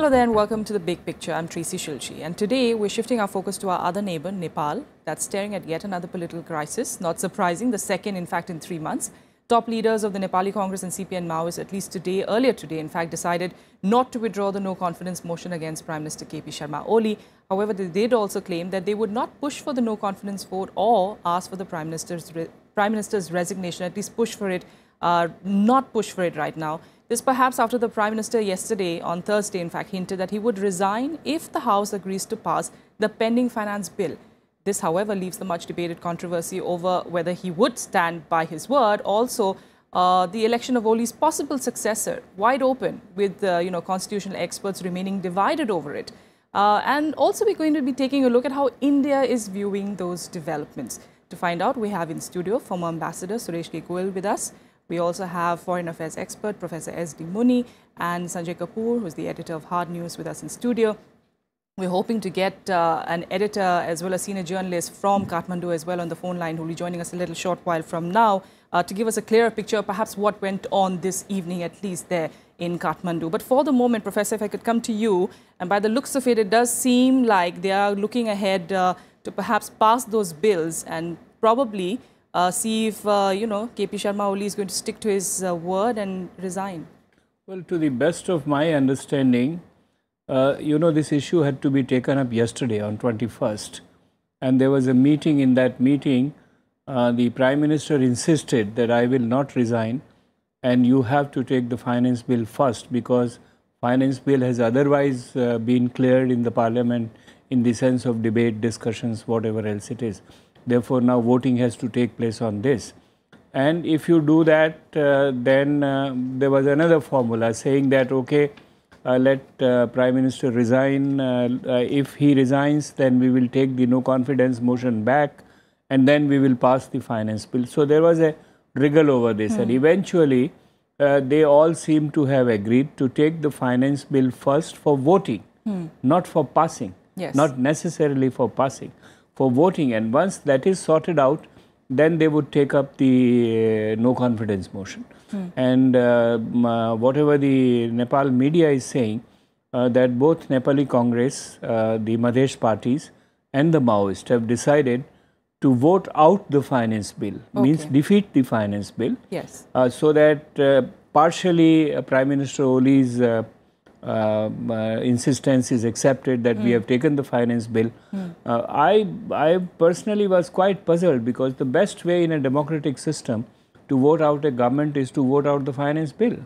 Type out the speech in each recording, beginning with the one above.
Hello there and welcome to The Big Picture. I'm Tracy Shilchi, and today we're shifting our focus to our other neighbor, Nepal, that's staring at yet another political crisis. Not surprising, the second, in fact, in 3 months. Top leaders of the Nepali Congress and CPN Maoists, at least earlier today, in fact, decided not to withdraw the no-confidence motion against Prime Minister KP Sharma Oli. However, they did also claim that they would not push for the no-confidence vote or ask for the Prime Minister's resignation, at least push for it, not push for it right now. This perhaps after the Prime Minister yesterday, on Thursday, in fact, hinted that he would resign if the House agrees to pass the pending finance bill. This, however, leaves the much debated controversy over whether he would stand by his word. Also, the election of Oli's possible successor wide open, with constitutional experts remaining divided over it. And also, we're going to be taking a look at how India is viewing those developments. To find out, we have in studio former Ambassador Suresh K. Goyal with us. We also have Foreign Affairs expert Professor S.D. Muni and Sanjay Kapoor, who is the editor of Hard News, with us in studio. We're hoping to get an editor as well as senior journalist from Kathmandu as well on the phone line, who will be joining us a little short while from now to give us a clearer picture of perhaps what went on this evening, at least there in Kathmandu. But for the moment, Professor, if I could come to you, and by the looks of it, it does seem like they are looking ahead to perhaps pass those bills and probably see if, KP Sharma Oli is going to stick to his word and resign. Well, to the best of my understanding, this issue had to be taken up yesterday on 21st. And there was a meeting. In that meeting, the Prime Minister insisted that I will not resign and you have to take the finance bill first, because finance bill has otherwise been cleared in the Parliament in the sense of debate, discussions, whatever else it is. Therefore, now voting has to take place on this. And if you do that, then there was another formula saying that, okay, let Prime Minister resign. If he resigns, then we will take the no confidence motion back and then we will pass the finance bill. So there was a wriggle over this. And eventually, they all seem to have agreed to take the finance bill first for voting, not for passing, not necessarily for passing, for voting. And once that is sorted out, then they would take up the no confidence motion. And whatever the Nepal media is saying, that both Nepali Congress, the Madhesh parties and the Maoists have decided to vote out the finance bill, means defeat the finance bill, so that partially Prime Minister Oli's insistence is accepted that we have taken the finance bill. I personally was quite puzzled, because the best way in a democratic system to vote out a government is to vote out the finance bill.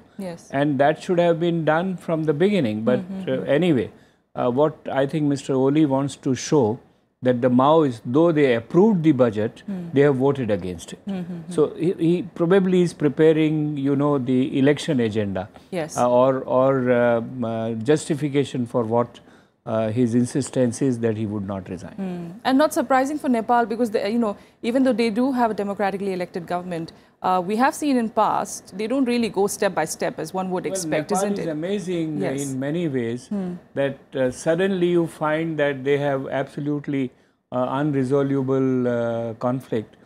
And that should have been done from the beginning. But anyway, what I think Mr. Oli wants to show, that the Maoists, though they approved the budget, they have voted against it. So he probably is preparing, the election agenda, or justification for what his insistence is that he would not resign. And not surprising for Nepal, because even though they do have a democratically elected government, we have seen in past they don't really go step by step as one would expect, Nepal isn't it? is amazing in many ways, that suddenly you find that they have absolutely unresolvable conflict,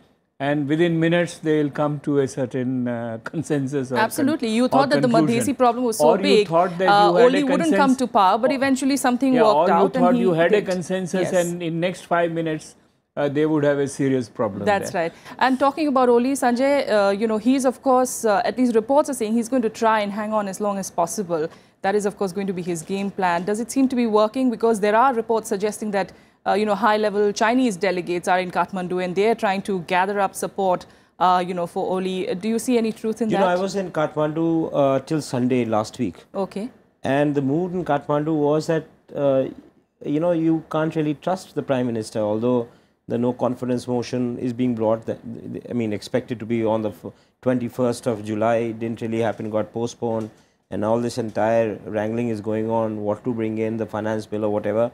and within minutes they will come to a certain consensus. Absolutely. You thought that the Madhesi problem was so big, Oli wouldn't come to power, but eventually something worked out. You thought you had a consensus, and in next 5 minutes they would have a serious problem. That's right. And talking about Oli, Sanjay, he's of course, at least reports are saying he's going to try and hang on as long as possible. That is of course going to be his game plan. Does it seem to be working? Because there are reports suggesting that high-level Chinese delegates are in Kathmandu and they're trying to gather up support, for Oli. Do you see any truth in that? I was in Kathmandu till Sunday last week. And the mood in Kathmandu was that, you can't really trust the Prime Minister, although the no confidence motion is being brought, expected to be on the 21st of July. It didn't really happen, got postponed, and all this entire wrangling is going on, what to bring in, the finance bill or whatever.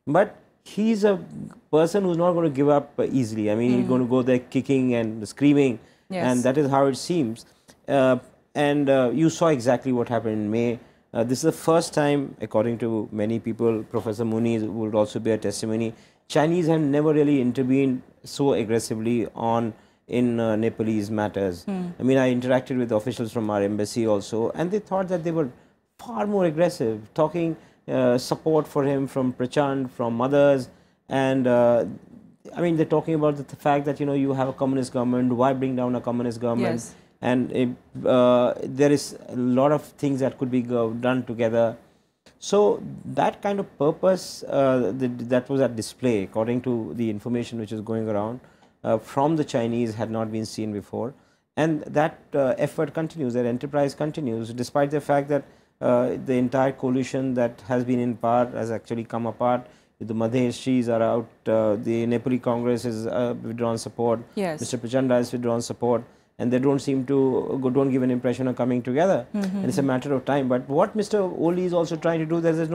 But he's a person who's not going to give up easily. He's going to go there kicking and screaming, and that is how it seems. You saw exactly what happened in May. This is the first time, according to many people, Professor Muni would also bear testimony, Chinese have never really intervened so aggressively in Nepalese matters. I interacted with officials from our embassy also, and they thought that they were far more aggressive, talking support for him from Prachand, from others, and I mean, they're talking about the fact that, you have a communist government, why bring down a communist government? Yes. And there is a lot of things that could be done together. So that kind of purpose that was at display, according to the information which is going around from the Chinese, had not been seen before. And that effort continues, that enterprise continues, despite the fact that the entire coalition that has been in power has actually come apart. The Madheshis are out, the Nepali Congress is withdrawn support, yes. Mr. Prachanda has withdrawn support, and they don't seem to, don't give an impression of coming together. And it's a matter of time. But what Mr. Oli is also trying to do, there's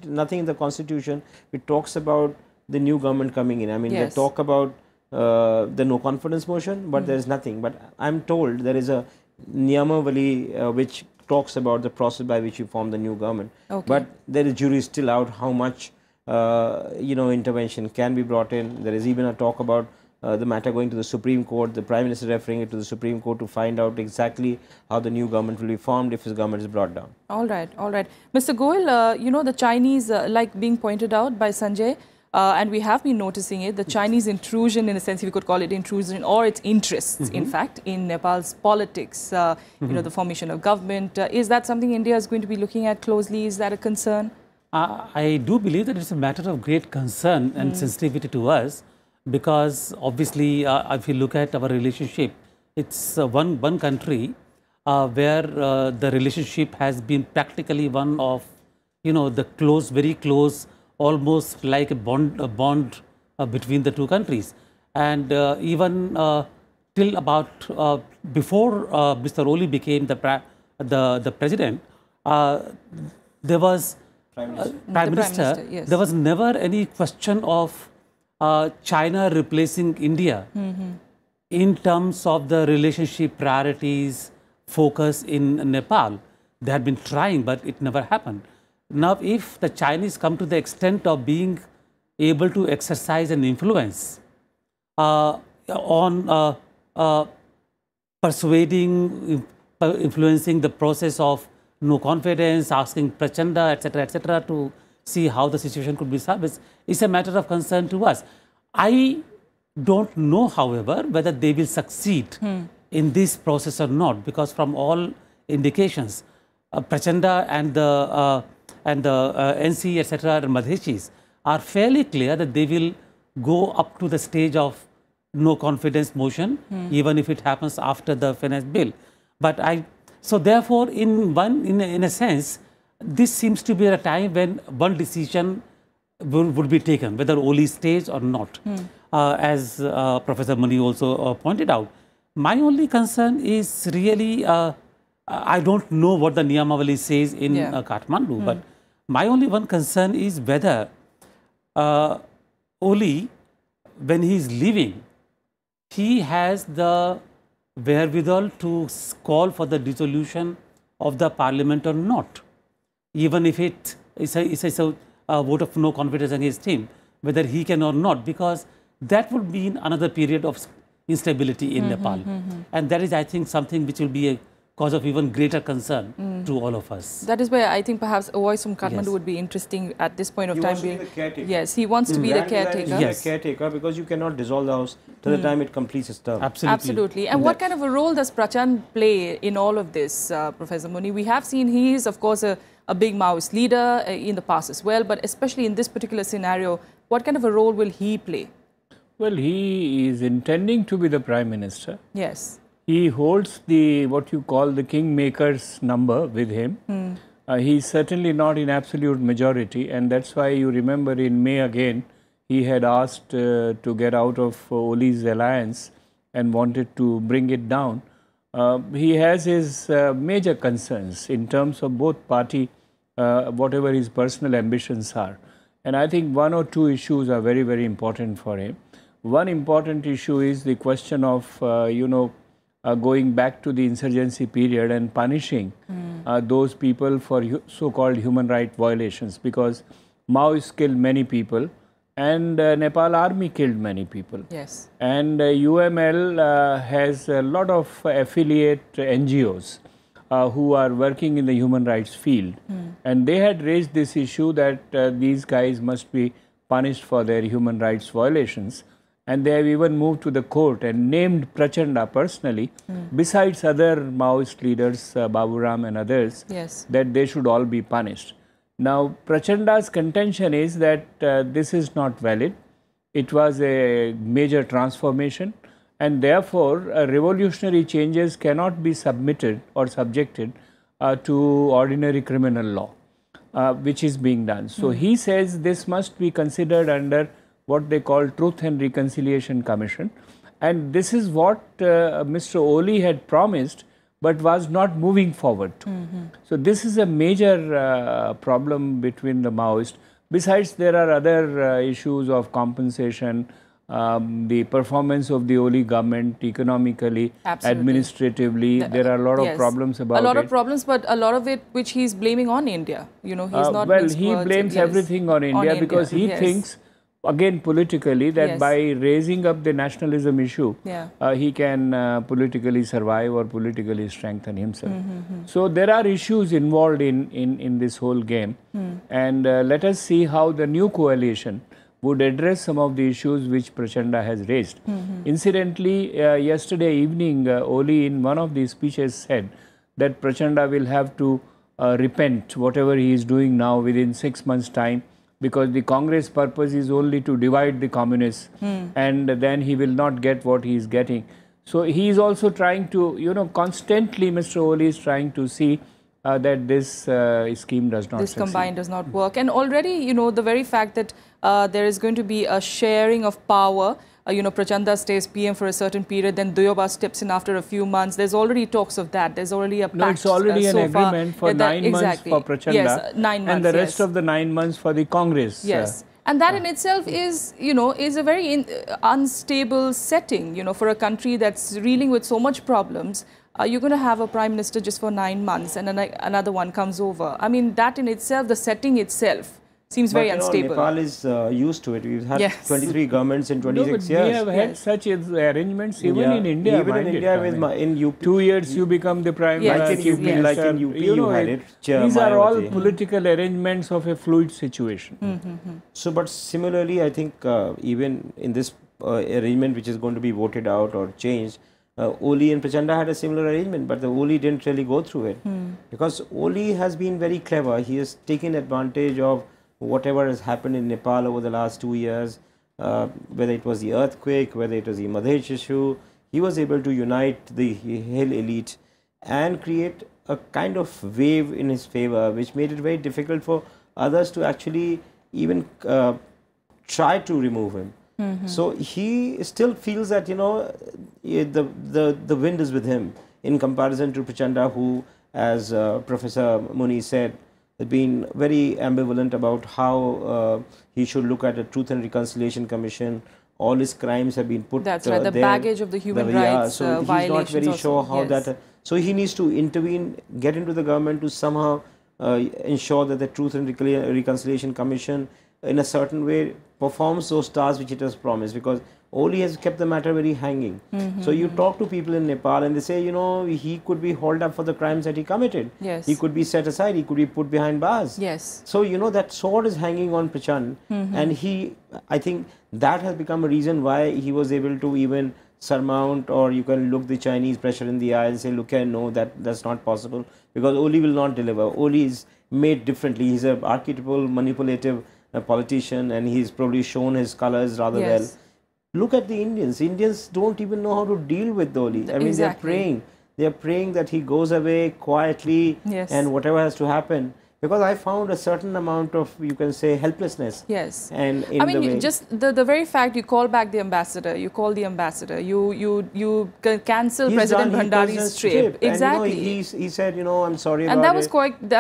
nothing in the constitution which talks about the new government coming in. I mean, yes. they talk about the no confidence motion, but there's nothing. But I'm told there is a Niyamavali which talks about the process by which you form the new government. Okay. But there is jury still out how much intervention can be brought in. There is even a talk about the matter going to the Supreme Court, the Prime Minister referring it to the Supreme Court to find out exactly how the new government will be formed if his government is brought down. All right, all right. Mr. Goel, the Chinese, like being pointed out by Sanjay, and we have been noticing it, the Chinese intrusion, in a sense, if you could call it intrusion, or its interests, in fact, in Nepal's politics, the formation of government. Is that something India is going to be looking at closely? Is that a concern? I do believe that it's a matter of great concern and sensitivity to us, because obviously, if you look at our relationship, it's one country where the relationship has been practically one of, the close, very close, almost like a bond between the two countries. And even till about before Mr. Oli became the president, there was Prime Minister, yes. There was never any question of China replacing India in terms of the relationship priorities, focus in Nepal. They had been trying, but it never happened. Now, if the Chinese come to the extent of being able to exercise an influence on persuading, influencing the process of no confidence, asking Prachanda, etc., to see how the situation could be salvaged, is a matter of concern to us. I don't know, however, whether they will succeed in this process or not, because from all indications, Prachanda and the NC, etc., and Madheshis are fairly clear that they will go up to the stage of no confidence motion, even if it happens after the finance bill. But so therefore, in a sense, this seems to be a time when one decision would be taken, whether Oli stays or not. As Professor Mani also pointed out, my only concern is really, I don't know what the Niyamavali says in Kathmandu, but my only one concern is whether Oli, when he is leaving, he has the wherewithal to call for the dissolution of the parliament or not, even if it is a vote of no confidence against him, whether he can or not, because that would mean another period of instability in Nepal. And that is, I think, something which will be a cause of even greater concern to all of us. That is why I think perhaps a voice from Kathmandu would be interesting at this point of time. He wants to be the caretaker. Yes, he wants to be the caretaker. Yes, caretaker, because you cannot dissolve the house till the time it completes its term. Absolutely. And what kind of a role does Prachand play in all of this, Professor Muni? We have seen he is, of course, a big Maoist leader in the past as well, but especially in this particular scenario, what kind of a role will he play? Well, he is intending to be the Prime Minister. Yes. He holds what you call the kingmaker's number with him. He is certainly not in absolute majority, and that's why you remember in May again, he had asked to get out of Oli's alliance and wanted to bring it down. He has his major concerns in terms of both party, whatever his personal ambitions are. And I think one or two issues are very, very important for him. One important issue is the question of, going back to the insurgency period and punishing those people for so-called human rights violations, because Maoists killed many people and Nepal army killed many people. Yes. And UML has a lot of affiliate NGOs. who are working in the human rights field. And they had raised this issue that these guys must be punished for their human rights violations. And they have even moved to the court and named Prachanda personally, besides other Maoist leaders, Baburam and others, that they should all be punished. Now, Prachanda's contention is that this is not valid. It was a major transformation, and therefore revolutionary changes cannot be submitted or subjected to ordinary criminal law, which is being done. So he says this must be considered under what they call Truth and Reconciliation Commission, and this is what Mr. Oli had promised but was not moving forward to. So this is a major problem between the Maoists. Besides, there are other issues of compensation, the performance of the Oli government economically, administratively. There are a lot of problems about it. A lot of problems, but a lot of it which he's blaming on India. You know, he's not. Well, he blames everything on India because he thinks, again politically, that by raising up the nationalism issue, he can politically survive or politically strengthen himself. So there are issues involved in this whole game, and let us see how the new coalition would address some of the issues which Prachanda has raised. Incidentally, yesterday evening, Oli in one of the speeches said that Prachanda will have to repent whatever he is doing now within 6 months' time, because the Congress purpose is only to divide the communists, and then he will not get what he is getting. So he is also trying to, you know, constantly Mr. Oli is trying to see that this scheme does not succeed. Combine does not work. And already, you know, the very fact that there is going to be a sharing of power, you know, Prachanda stays PM for a certain period, then Duyoba steps in after a few months. There's already talks of that. There's already a pact. No, it's already an agreement for 9 months for Prachanda, 9 months, and the rest of the 9 months for the Congress. And that in itself is, you know, is a very unstable setting, you know, for a country that's reeling with so much problems. You're going to have a prime minister just for 9 months and another one comes over. I mean, that in itself, the setting itself seems very unstable. Nepal is used to it. We've had 23 governments in 26 years. We have had such arrangements even in India. Even in India, in UP. 2 years you become the prime minister. Like in UP, you had it. These are all political arrangements of a fluid situation. So, but similarly, I think even in this arrangement which is going to be voted out or changed, Oli and Prachanda had a similar arrangement, but the Oli didn't really go through it. Because Oli has been very clever. He has taken advantage of whatever has happened in Nepal over the last 2 years, whether it was the earthquake, whether it was the Madhesh issue. He was able to unite the hill elite and create a kind of wave in his favor, which made it very difficult for others to actually even try to remove him. So he still feels that, you know, the wind is with him in comparison to Prachanda, who, as Professor Muni said, has been very ambivalent about how he should look at the Truth and Reconciliation Commission. All his crimes have been put the baggage of the human rights so he's not very sure how that. So he needs to intervene, get into the government to somehow ensure that the Truth and Reconciliation Commission in a certain way performs those tasks which it has promised, because Oli has kept the matter very hanging. So you talk to people in Nepal and they say, you know, he could be hauled up for the crimes that he committed. He could be set aside, he could be put behind bars. So, you know, that sword is hanging on Prachand, and I think that has become a reason why he was able to even surmount, or you can look the Chinese pressure in the eye and say, look, no, that's not possible, because Oli will not deliver. Oli is made differently. He's an archetypal, manipulative politician, and he's probably shown his colors rather well. Look at the Indians. Indians don't even know how to deal with Oli. I mean, they're praying. They're praying that he goes away quietly and whatever has to happen. Because I found a certain amount of, you can say, helplessness. And I mean, just the very fact you call back the ambassador, you call the ambassador, you cancel President Bhandari's trip. Exactly. And, you know, he said, you know, I'm sorry about it. And that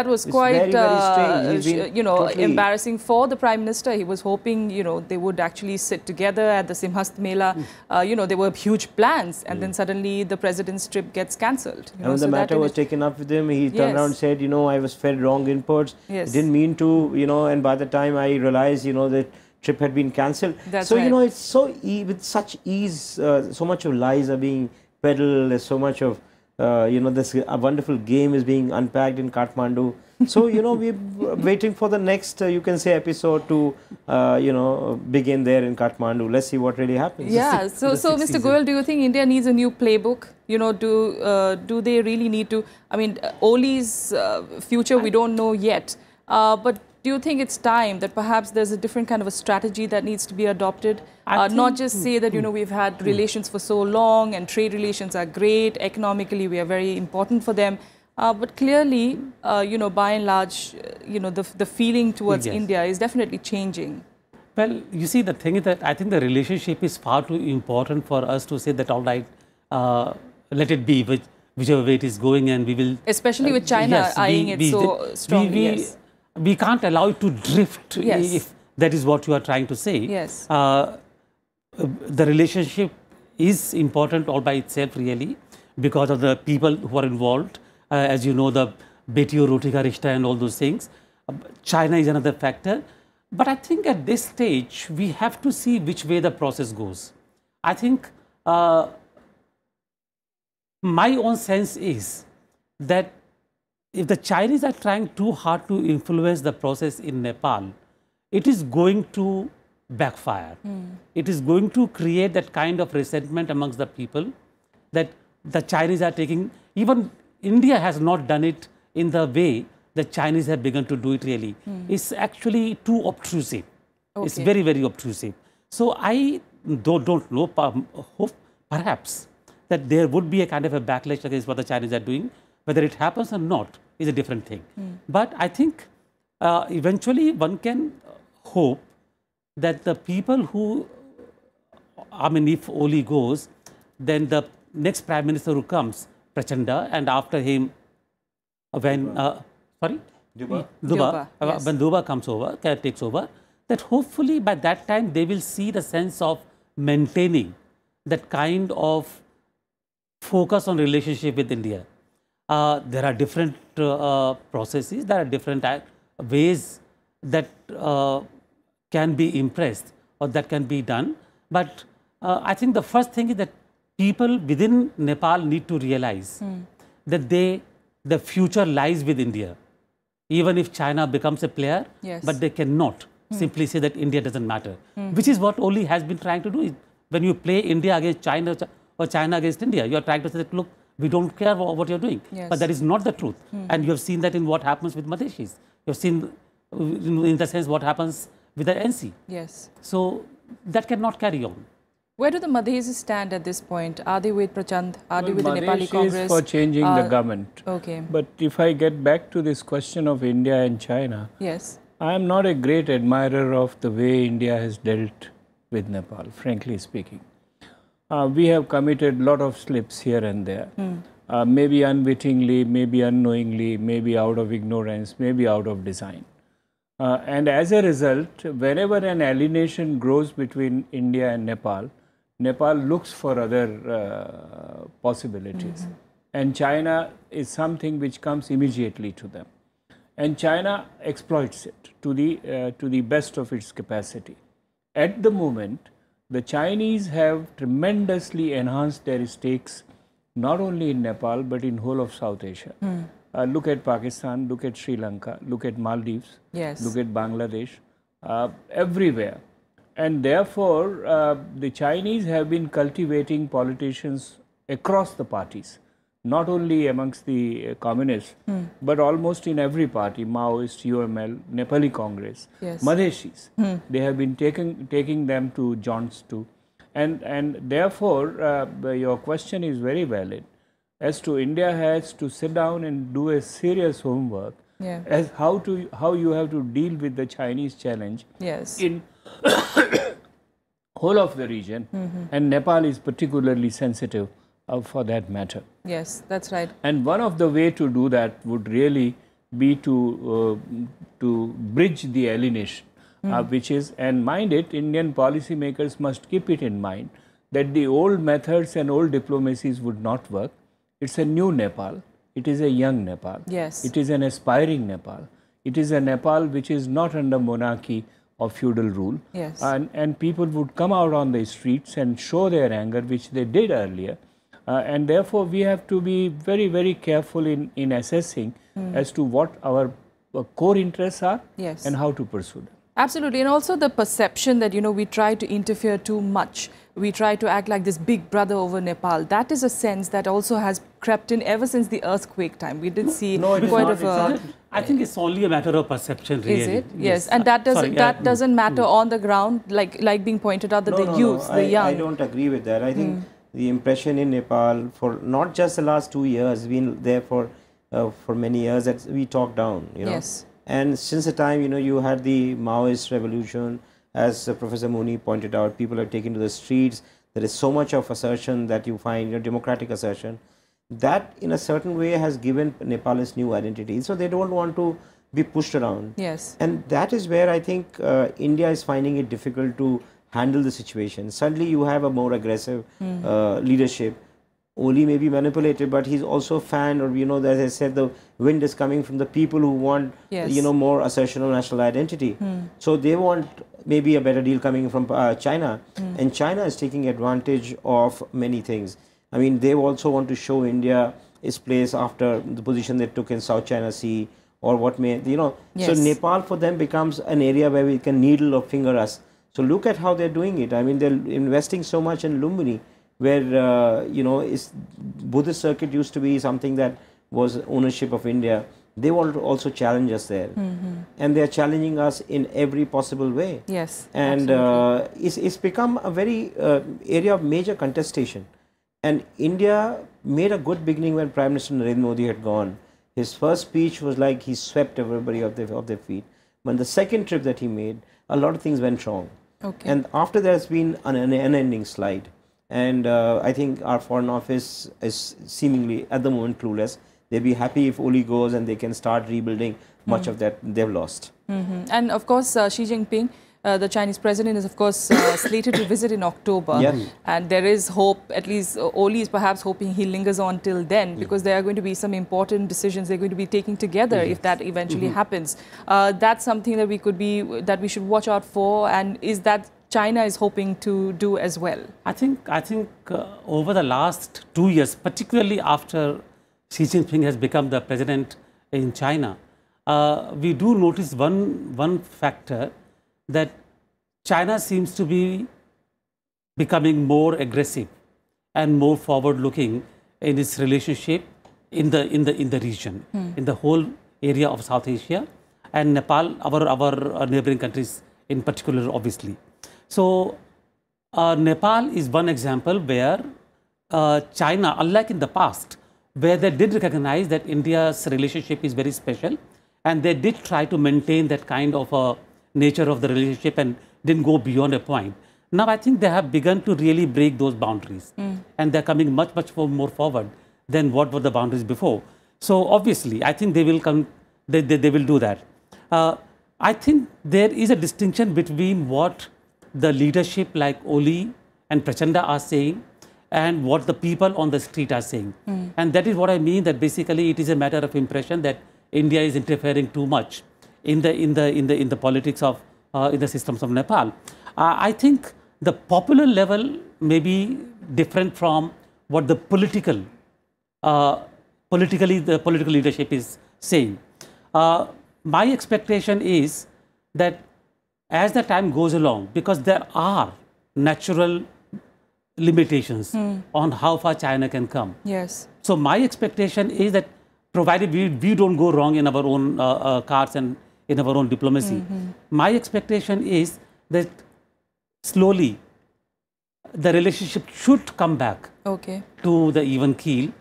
was quite, very you know, totally embarrassing for the Prime Minister. He was hoping, you know, they would actually sit together at the Simhast Mela. You know, there were huge plans, and then suddenly the President's trip gets cancelled. And when the matter was taken up with him, he turned around and said, you know, I was fed wrong input. Didn't mean to, you know, and by the time I realized, you know, that trip had been cancelled. So, you know, it's so with such ease, so much of lies are being peddled, there's so much of this wonderful game is being unpacked in Kathmandu. So, we're waiting for the next, you can say, episode to, begin there in Kathmandu. Let's see what really happens. Yeah. So Mr. Goyal, do you think India needs a new playbook? Do they really need to? I mean, Oli's future we don't know yet, but do you think it's time that perhaps there's a different kind of a strategy that needs to be adopted? Not just say that, we've had relations for so long and trade relations are great, economically we are very important for them. But clearly, by and large, the feeling towards India is definitely changing. Well, you see, the thing is that I think the relationship is far too important for us to say that, all right, let it be whichever way it is going, and we will... Especially with China eyeing it so strongly, we can't allow it to drift, if that is what you are trying to say. Yes. The relationship is important all by itself, really, because of the people who are involved. As you know, the Beti Aur Roti Ka Rishta and all those things. China is another factor. But I think at this stage, we have to see which way the process goes. I think my own sense is that if the Chinese are trying too hard to influence the process in Nepal, it is going to backfire. It is going to create that kind of resentment amongst the people that the Chinese are taking. Even India has not done it in the way the Chinese have begun to do it, really. It's actually too obtrusive. Okay. It's very, very obtrusive. So I don't know, hope perhaps that there would be a kind of a backlash against what the Chinese are doing. Whether it happens or not is a different thing. But I think eventually one can hope that the people who, I mean, if Oli goes, then the next Prime Minister who comes, Prachanda, and after him, when, Duba, yes. When Duba comes over, takes over, that hopefully by that time they will see the sense of maintaining that kind of focus on relationship with India. There are different processes, there are different ways that can be impressed or that can be done. But I think the first thing is that people within Nepal need to realize that the future lies with India. Even if China becomes a player, but they cannot simply say that India doesn't matter, which is what Oli has been trying to do. When you play India against China or China against India, you are trying to say that, look, we don't care what you're doing. But that is not the truth. And you have seen that in what happens with Madheshis. You have seen, in the sense, what happens with the NC. Yes. So that cannot carry on. Where do the Madhesis stand at this point? Are they with Prachand? Are they with the Nepali Congress? Is for changing the government. Okay. But if I get back to this question of India and China, I am not a great admirer of the way India has dealt with Nepal, frankly speaking. We have committed a lot of slips here and there, maybe unwittingly, maybe unknowingly, maybe out of ignorance, maybe out of design. And as a result, whenever an alienation grows between India and Nepal, Nepal looks for other possibilities. And China is something which comes immediately to them. And China exploits it to the best of its capacity. At the moment, the Chinese have tremendously enhanced their stakes, not only in Nepal, but in whole of South Asia. Look at Pakistan, look at Sri Lanka, look at Maldives, look at Bangladesh, everywhere. And therefore, the Chinese have been cultivating politicians across the parties, not only amongst the communists, but almost in every party, Maoist, UML, Nepali Congress, Madheshis. They have been taking them to jaunts too. And therefore, your question is very valid. As to India has to sit down and do a serious homework as how you have to deal with the Chinese challenge in whole of the region, and Nepal is particularly sensitive for that matter. Yes, that's right. And one of the way to do that would really be to bridge the alienation, which is, and mind it, Indian policymakers must keep it in mind that the old methods and old diplomacies would not work. It's a new Nepal. It is a young Nepal. Yes. It is an aspiring Nepal. It is a Nepal which is not under monarchy or feudal rule. Yes. And people would come out on the streets and show their anger, which they did earlier. and therefore we have to be very, very careful in assessing as to what our core interests are and how to pursue them. Absolutely. And also the perception that, we try to interfere too much. We try to act like this big brother over Nepal. That is a sense that also has crept in ever since the earthquake time. We did see quite of a... I think it's only a matter of perception, really. Is it? Yes. And that doesn't matter on the ground, like being pointed out, that the youth, the young... I don't agree with that. I think the impression in Nepal, for not just the last 2 years, been there for many years, that we talk down, Yes. And since the time, you had the Maoist revolution, as Professor Mooney pointed out, people are taken to the streets. There is so much of assertion that you find, democratic assertion. That, in a certain way, has given Nepal its new identity. So they don't want to be pushed around. Yes. And that is where I think India is finding it difficult to handle the situation. Suddenly, you have a more aggressive leadership. Oli may be manipulated, but he's also a fan, or as I said, the wind is coming from the people who want, more assertion of national identity. So they want maybe a better deal coming from China, and China is taking advantage of many things. I mean, they also want to show India its place after the position they took in South China Sea, or what may, So Nepal for them becomes an area where we can needle or finger us. So look at how they're doing it. I mean, they're investing so much in Lumbini, where, Buddhist circuit used to be something that was ownership of India. They want to also challenge us there. And they're challenging us in every possible way. Yes. And it's become a very area of major contestation. And India made a good beginning when Prime Minister Narendra Modi had gone. His first speech was like he swept everybody off their feet. When the second trip that he made, a lot of things went wrong. Okay. And after there's been an unending slide. And I think our Foreign Office is seemingly at the moment clueless. They'll be happy if Oli goes and they can start rebuilding much of that they've lost. And of course, Xi Jinping, the Chinese president, is of course slated to visit in October. Yes. And there is hope, at least Oli is perhaps hoping he lingers on till then, because there are going to be some important decisions they're going to be taking together if that eventually happens. That's something that we should watch out for, and is that China is hoping to do as well? I think over the last 2 years, particularly after Xi Jinping has become the president in China, we do notice one factor, that China seems to be becoming more aggressive and more forward-looking in its relationship in the region, in the whole area of South Asia, and Nepal, our neighboring countries in particular, obviously. So Nepal is one example where China, unlike in the past, where they did recognize that India's relationship is very special, and they did try to maintain that kind of a nature of the relationship and didn't go beyond a point. Now I think they have begun to really break those boundaries, and they're coming much more forward than what were the boundaries before. So obviously, I think they will come. They will do that. I think there is a distinction between what the leadership like Oli and Prachanda are saying and what the people on the street are saying. And that is what I mean, that basically it is a matter of impression that India is interfering too much in the politics of in the systems of Nepal. I think the popular level may be different from what the political leadership is saying. My expectation is that as the time goes along, because there are natural limitations on how far China can come. Yes. So my expectation is that provided we don't go wrong in our own cards and in our own diplomacy, my expectation is that slowly the relationship should come back to the even keel.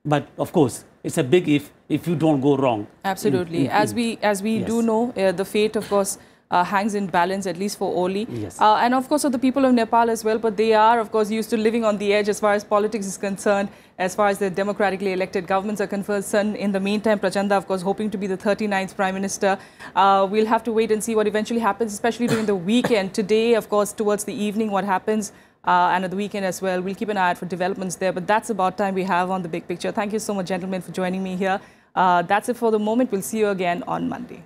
But of course, it's a big if you don't go wrong. Absolutely. As we do know, the fate, of course, hangs in balance, at least for Oli. Yes. And of course, for the people of Nepal as well, but they are, of course, used to living on the edge as far as politics is concerned, as far as the democratically elected governments are concerned. In the meantime, Prachanda, of course, hoping to be the 39th Prime Minister. We'll have to wait and see what eventually happens, especially during the weekend. Today, of course, towards the evening, what happens, and at the weekend as well. We'll keep an eye out for developments there, but that's about time we have on The Big Picture. Thank you so much, gentlemen, for joining me here. That's it for the moment. We'll see you again on Monday.